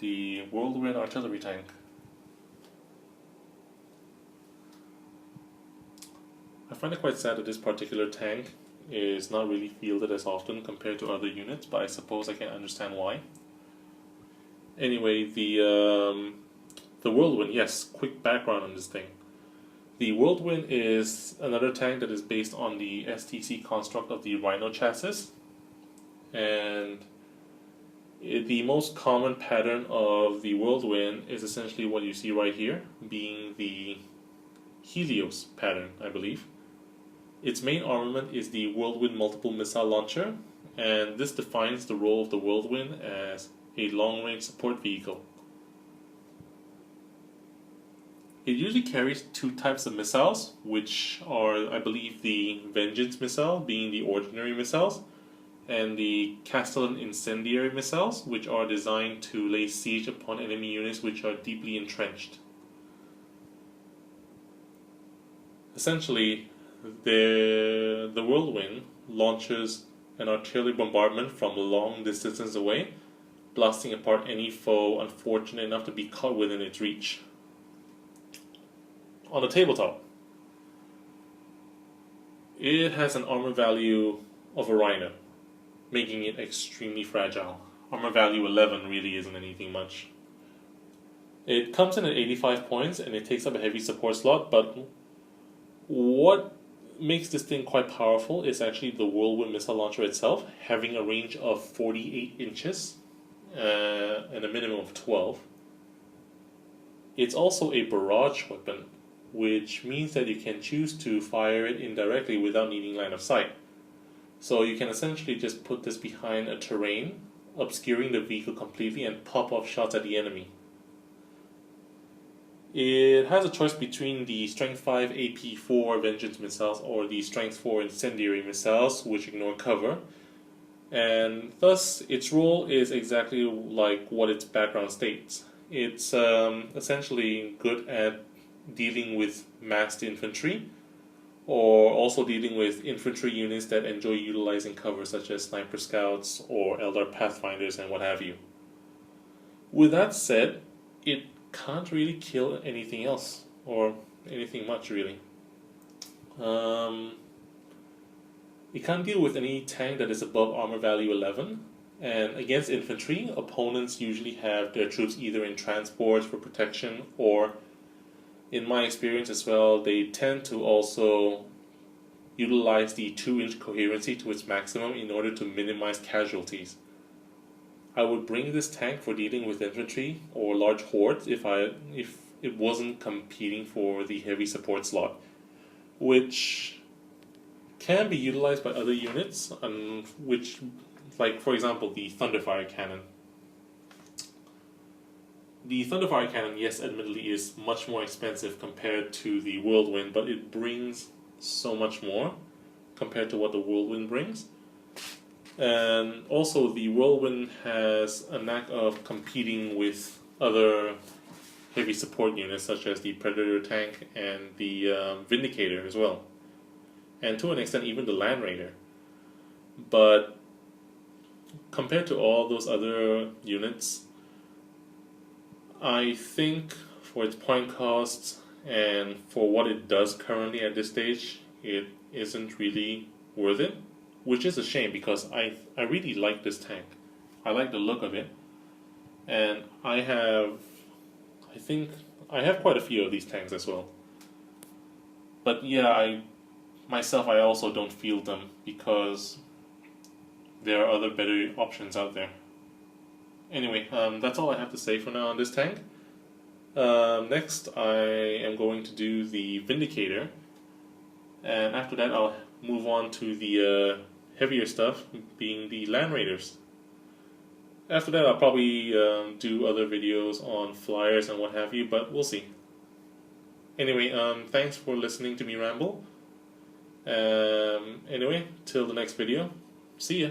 the Whirlwind artillery tank. I find it quite sad that this particular tank is not really fielded as often compared to other units, but I suppose I can understand why. Anyway, the Whirlwind, yes, quick background on this thing. The Whirlwind is another tank that is based on the STC construct of the Rhino chassis, and the most common pattern of the Whirlwind is essentially what you see right here, being the Helios pattern, I believe. Its main armament is the Whirlwind multiple missile launcher, and this defines the role of the Whirlwind as a long-range support vehicle. It usually carries two types of missiles, which are, I believe, the Vengeance missile, being the ordinary missiles, and the Castellan incendiary missiles, which are designed to lay siege upon enemy units which are deeply entrenched. Essentially, the Whirlwind launches an artillery bombardment from long distances away, blasting apart any foe unfortunate enough to be caught within its reach. On the tabletop, it has an armor value of a Rhino, making it extremely fragile. Armor value 11 really isn't anything much. It comes in at 85 points and it takes up a heavy support slot, but what makes this thing quite powerful is actually the Whirlwind missile launcher itself, having a range of 48 inches and a minimum of 12. It's also a barrage weapon, which means that you can choose to fire it indirectly without needing line of sight. So you can essentially just put this behind a terrain, obscuring the vehicle completely, and pop off shots at the enemy. It has a choice between the Strength 5 AP4 Vengeance missiles or the Strength 4 Incendiary missiles, which ignore cover, and thus its role is exactly like what its background states. It's essentially good at dealing with massed infantry, or also dealing with infantry units that enjoy utilizing cover, such as sniper scouts or Eldar pathfinders and what have you. With that said, it can't really kill anything else, or anything much really. It can't deal with any tank that is above armor value 11, and against infantry, opponents usually have their troops either in transports for protection, or in my experience as well, they tend to also utilize the 2-inch coherency to its maximum in order to minimize casualties. I would bring this tank for dealing with infantry or large hordes if it wasn't competing for the heavy support slot, which can be utilized by other units, which, like for example, the Thunderfire cannon. The Thunderfire cannon, yes, admittedly is much more expensive compared to the Whirlwind, but it brings so much more compared to what the Whirlwind brings. And also the Whirlwind has a knack of competing with other heavy support units such as the Predator tank and the Vindicator as well. And to an extent even the Landraider. But compared to all those other units, I think for its point cost and for what it does currently at this stage, it isn't really worth it. Which is a shame because I really like this tank. I like the look of it. And I think I have quite a few of these tanks as well. But yeah, I also don't field them because there are other better options out there. Anyway, that's all I have to say for now on this tank. Next, I am going to do the Vindicator, and after that I'll move on to the heavier stuff, being the Landraiders. After that I'll probably do other videos on flyers and what have you, but we'll see. Anyway, thanks for listening to me ramble. Anyway, till the next video, see ya.